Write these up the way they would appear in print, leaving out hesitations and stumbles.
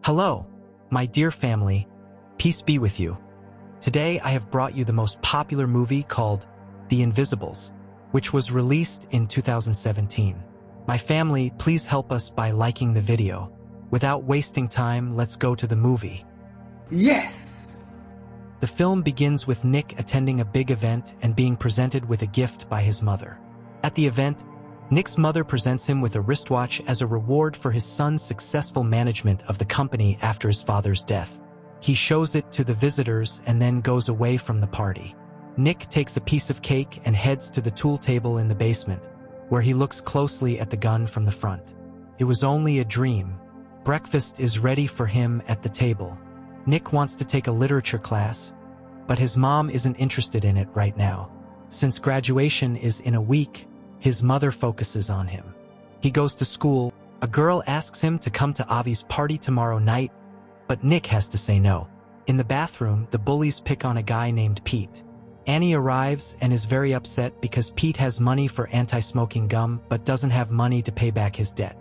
Hello, my dear family. Peace be with you. Today I have brought you the most popular movie called The Invisibles, which was released in 2017. My family, please help us by liking the video. Without wasting time, let's go to the movie. Yes! The film begins with Nick attending a big event and being presented with a gift by his mother. At the event, Nick's mother presents him with a wristwatch as a reward for his son's successful management of the company after his father's death. He shows it to the visitors and then goes away from the party. Nick takes a piece of cake and heads to the tool table in the basement, where he looks closely at the gun from the front. It was only a dream. Breakfast is ready for him at the table. Nick wants to take a literature class, but his mom isn't interested in it right now. Since graduation is in a week, his mother focuses on him. He goes to school. A girl asks him to come to Avi's party tomorrow night, but Nick has to say no. In the bathroom, the bullies pick on a guy named Pete. Annie arrives and is very upset because Pete has money for anti-smoking gum but doesn't have money to pay back his debt.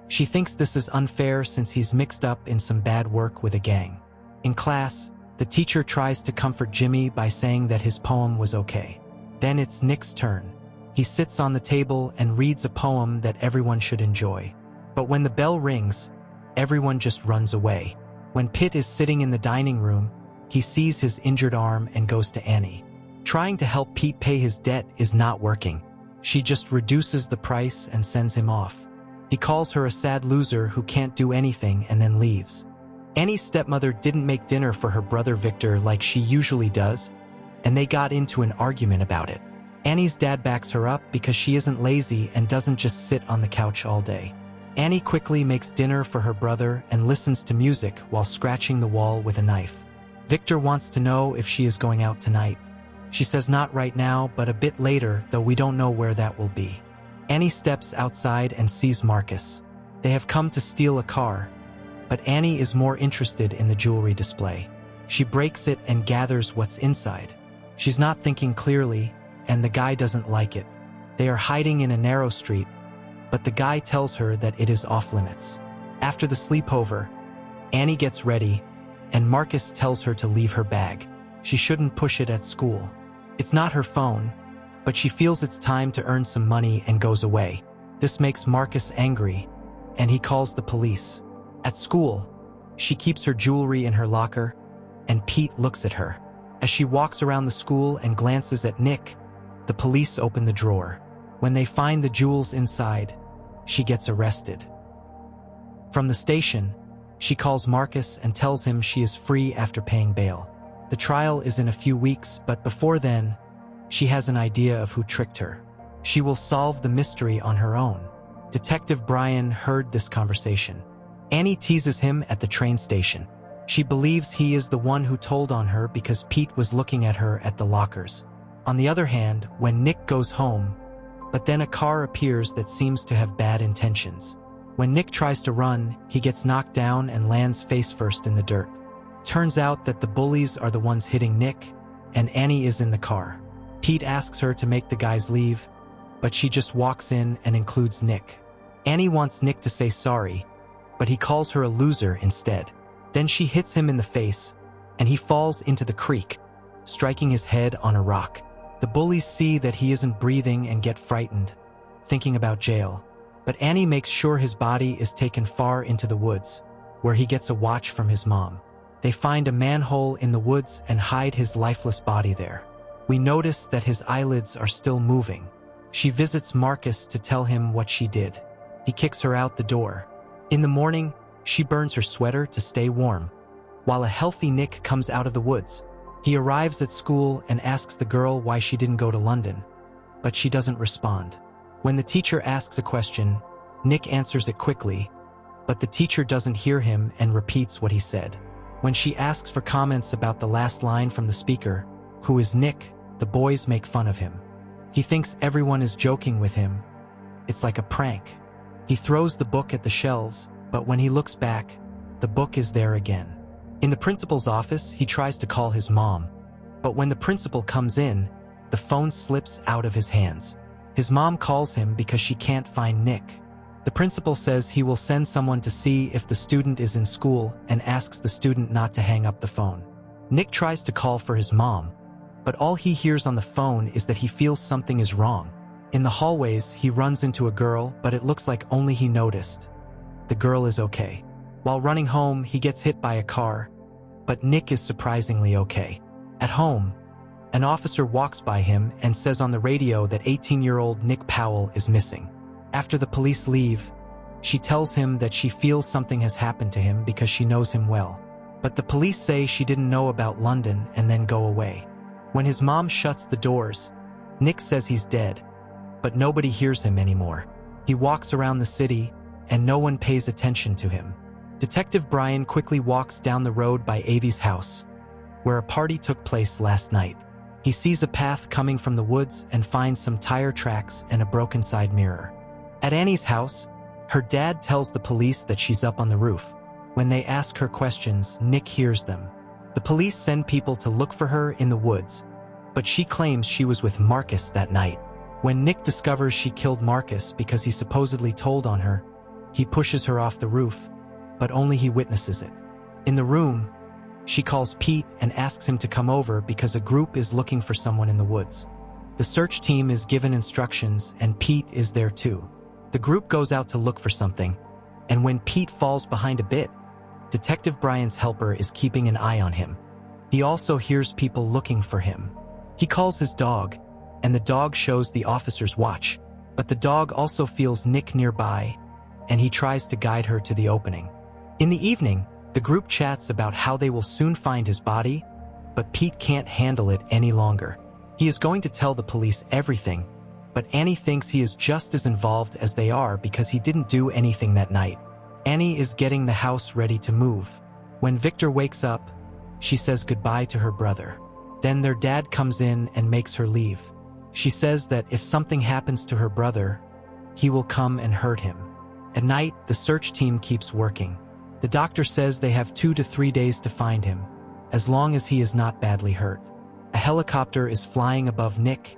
She thinks this is unfair since he's mixed up in some bad work with a gang. In class, the teacher tries to comfort Jimmy by saying that his poem was okay. Then it's Nick's turn. He sits on the table and reads a poem that everyone should enjoy. But when the bell rings, everyone just runs away. When Pitt is sitting in the dining room, he sees his injured arm and goes to Annie. Trying to help Pete pay his debt is not working. She just reduces the price and sends him off. He calls her a sad loser who can't do anything and then leaves. Annie's stepmother didn't make dinner for her brother Victor like she usually does, and they got into an argument about it. Annie's dad backs her up because she isn't lazy and doesn't just sit on the couch all day. Annie quickly makes dinner for her brother and listens to music while scratching the wall with a knife. Victor wants to know if she is going out tonight. She says not right now, but a bit later, though we don't know where that will be. Annie steps outside and sees Marcus. They have come to steal a car, but Annie is more interested in the jewelry display. She breaks it and gathers what's inside. She's not thinking clearly, and the guy doesn't like it. They are hiding in a narrow street, but the guy tells her that it is off limits. After the sleepover, Annie gets ready, and Marcus tells her to leave her bag. She shouldn't push it at school. It's not her phone, but she feels it's time to earn some money and goes away. This makes Marcus angry, and he calls the police. At school, she keeps her jewelry in her locker, and Pete looks at her. As she walks around the school and glances at Nick, the police open the drawer. When they find the jewels inside, she gets arrested. From the station, she calls Marcus and tells him she is free after paying bail. The trial is in a few weeks, but before then, she has an idea of who tricked her. She will solve the mystery on her own. Detective Brian heard this conversation. Annie teases him at the train station. She believes he is the one who told on her because Pete was looking at her at the lockers. On the other hand, when Nick goes home, but then a car appears that seems to have bad intentions. When Nick tries to run, he gets knocked down and lands face first in the dirt. Turns out that the bullies are the ones hitting Nick, and Annie is in the car. Pete asks her to make the guys leave, but she just walks in and includes Nick. Annie wants Nick to say sorry, but he calls her a loser instead. Then she hits him in the face, and he falls into the creek, striking his head on a rock. The bullies see that he isn't breathing and get frightened, thinking about jail. But Annie makes sure his body is taken far into the woods, where he gets a watch from his mom. They find a manhole in the woods and hide his lifeless body there. We notice that his eyelids are still moving. She visits Marcus to tell him what she did. He kicks her out the door. In the morning, she burns her sweater to stay warm, while a healthy Nick comes out of the woods. He arrives at school and asks the girl why she didn't go to London, but she doesn't respond. When the teacher asks a question, Nick answers it quickly, but the teacher doesn't hear him and repeats what he said. When she asks for comments about the last line from the speaker, who is Nick, the boys make fun of him. He thinks everyone is joking with him. It's like a prank. He throws the book at the shelves, but when he looks back, the book is there again. In the principal's office, he tries to call his mom, but when the principal comes in, the phone slips out of his hands. His mom calls him because she can't find Nick. The principal says he will send someone to see if the student is in school and asks the student not to hang up the phone. Nick tries to call for his mom, but all he hears on the phone is that he feels something is wrong. In the hallways, he runs into a girl, but it looks like only he noticed. The girl is okay. While running home, he gets hit by a car, but Nick is surprisingly okay. At home, an officer walks by him and says on the radio that 18-year-old Nick Powell is missing. After the police leave, she tells him that she feels something has happened to him because she knows him well. But the police say she didn't know about London and then go away. When his mom shuts the doors, Nick says he's dead, but nobody hears him anymore. He walks around the city, and no one pays attention to him. Detective Brian quickly walks down the road by Avi's house, where a party took place last night. He sees a path coming from the woods and finds some tire tracks and a broken side mirror. At Annie's house, her dad tells the police that she's up on the roof. When they ask her questions, Nick hears them. The police send people to look for her in the woods, but she claims she was with Marcus that night. When Nick discovers she killed Marcus because he supposedly told on her, he pushes her off the roof, but only he witnesses it. In the room, she calls Pete and asks him to come over because a group is looking for someone in the woods. The search team is given instructions and Pete is there too. The group goes out to look for something, and when Pete falls behind a bit, Detective Brian's helper is keeping an eye on him. He also hears people looking for him. He calls his dog, and the dog shows the officers watch, but the dog also feels Nick nearby, and he tries to guide her to the opening. In the evening, the group chats about how they will soon find his body, but Pete can't handle it any longer. He is going to tell the police everything, but Annie thinks he is just as involved as they are because he didn't do anything that night. Annie is getting the house ready to move. When Victor wakes up, she says goodbye to her brother. Then their dad comes in and makes her leave. She says that if something happens to her brother, he will come and hurt him. At night, the search team keeps working. The doctor says they have 2 to 3 days to find him, as long as he is not badly hurt. A helicopter is flying above Nick,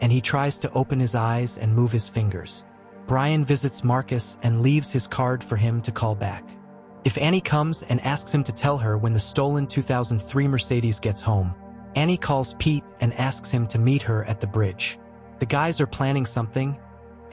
and he tries to open his eyes and move his fingers. Brian visits Marcus and leaves his card for him to call back. If Annie comes and asks him to tell her when the stolen 2003 Mercedes gets home, Annie calls Pete and asks him to meet her at the bridge. The guys are planning something,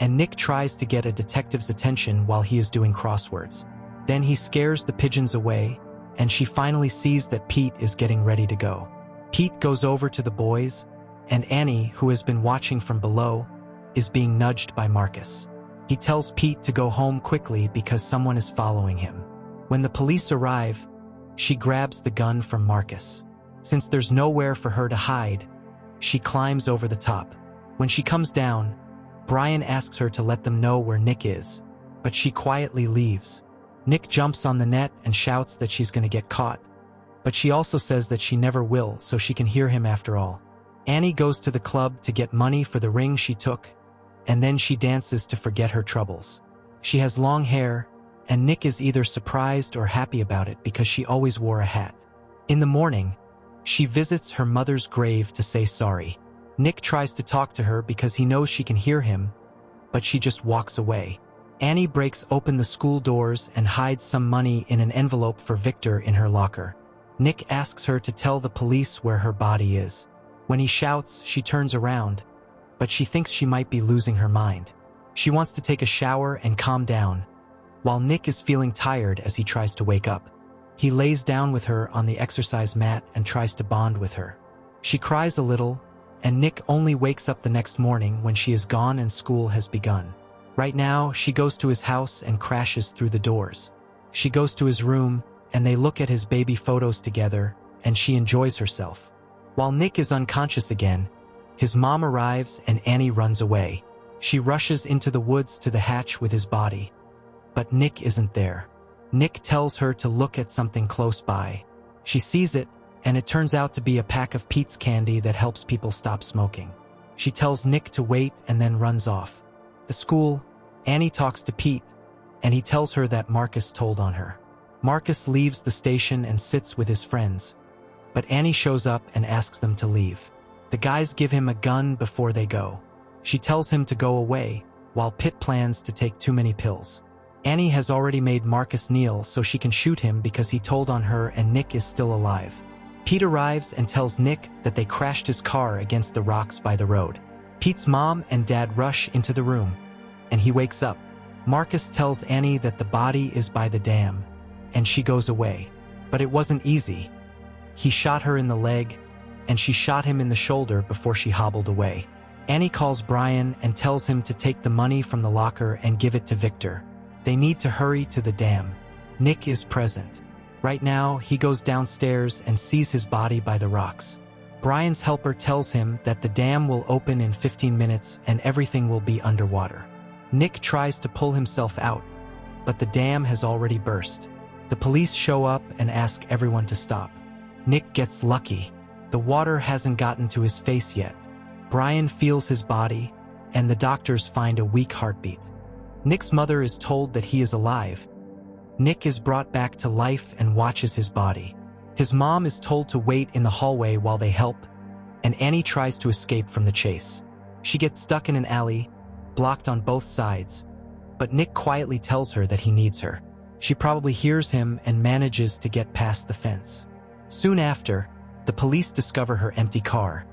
and Nick tries to get a detective's attention while he is doing crosswords. Then he scares the pigeons away, and she finally sees that Pete is getting ready to go. Pete goes over to the boys, and Annie, who has been watching from below, is being nudged by Marcus. He tells Pete to go home quickly because someone is following him. When the police arrive, she grabs the gun from Marcus. Since there's nowhere for her to hide, she climbs over the top. When she comes down, Brian asks her to let them know where Nick is, but she quietly leaves. Nick jumps on the net and shouts that she's going to get caught, but she also says that she never will, so she can hear him after all. Annie goes to the club to get money for the ring she took, and then she dances to forget her troubles. She has long hair, and Nick is either surprised or happy about it because she always wore a hat. In the morning, she visits her mother's grave to say sorry. Nick tries to talk to her because he knows she can hear him, but she just walks away. Annie breaks open the school doors and hides some money in an envelope for Victor in her locker. Nick asks her to tell the police where her body is. When he shouts, she turns around, but she thinks she might be losing her mind. She wants to take a shower and calm down, while Nick is feeling tired as he tries to wake up. He lays down with her on the exercise mat and tries to bond with her. She cries a little, and Nick only wakes up the next morning when she is gone and school has begun. Right now, she goes to his house and crashes through the doors. She goes to his room, and they look at his baby photos together, and she enjoys herself. While Nick is unconscious again, his mom arrives and Annie runs away. She rushes into the woods to the hatch with his body. But Nick isn't there. Nick tells her to look at something close by. She sees it, and it turns out to be a pack of Pete's candy that helps people stop smoking. She tells Nick to wait and then runs off. At school, Annie talks to Pete, and he tells her that Marcus told on her. Marcus leaves the station and sits with his friends, but Annie shows up and asks them to leave. The guys give him a gun before they go. She tells him to go away, while Pitt plans to take too many pills. Annie has already made Marcus kneel so she can shoot him because he told on her and Nick is still alive. Pete arrives and tells Nick that they crashed his car against the rocks by the road. Pete's mom and dad rush into the room, and he wakes up. Marcus tells Annie that the body is by the dam, and she goes away. But it wasn't easy. He shot her in the leg, and she shot him in the shoulder before she hobbled away. Annie calls Brian and tells him to take the money from the locker and give it to Victor. They need to hurry to the dam. Nick is present. Right now, he goes downstairs and sees his body by the rocks. Brian's helper tells him that the dam will open in 15 minutes and everything will be underwater. Nick tries to pull himself out, but the dam has already burst. The police show up and ask everyone to stop. Nick gets lucky. The water hasn't gotten to his face yet. Brian feels his body, and the doctors find a weak heartbeat. Nick's mother is told that he is alive. Nick is brought back to life and watches his body. His mom is told to wait in the hallway while they help, and Annie tries to escape from the chase. She gets stuck in an alley, blocked on both sides, but Nick quietly tells her that he needs her. She probably hears him and manages to get past the fence. Soon after, the police discover her empty car,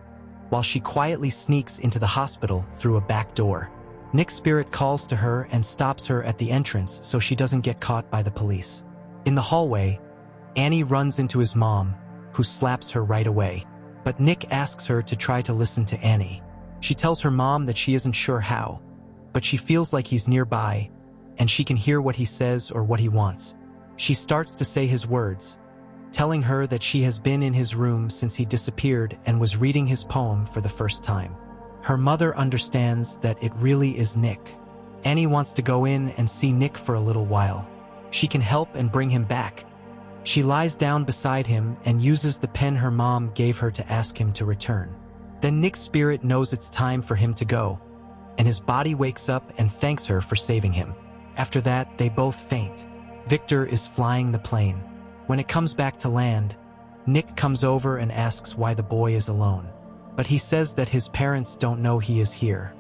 while she quietly sneaks into the hospital through a back door. Nick's spirit calls to her and stops her at the entrance so she doesn't get caught by the police. In the hallway, Annie runs into his mom, who slaps her right away. But Nick asks her to try to listen to Annie. She tells her mom that she isn't sure how, but she feels like he's nearby, and she can hear what he says or what he wants. She starts to say his words, telling her that she has been in his room since he disappeared and was reading his poem for the first time. Her mother understands that it really is Nick. Annie wants to go in and see Nick for a little while. She can help and bring him back. She lies down beside him and uses the pen her mom gave her to ask him to return. Then Nick's spirit knows it's time for him to go, and his body wakes up and thanks her for saving him. After that, they both faint. Victor is flying the plane. When it comes back to land, Nick comes over and asks why the boy is alone. But he says that his parents don't know he is here.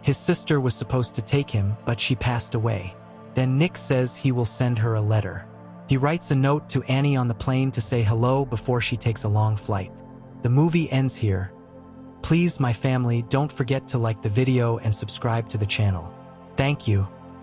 His sister was supposed to take him, but she passed away. Then Nick says he will send her a letter. He writes a note to Annie on the plane to say hello before she takes a long flight. The movie ends here. Please, my family, don't forget to like the video and subscribe to the channel. Thank you.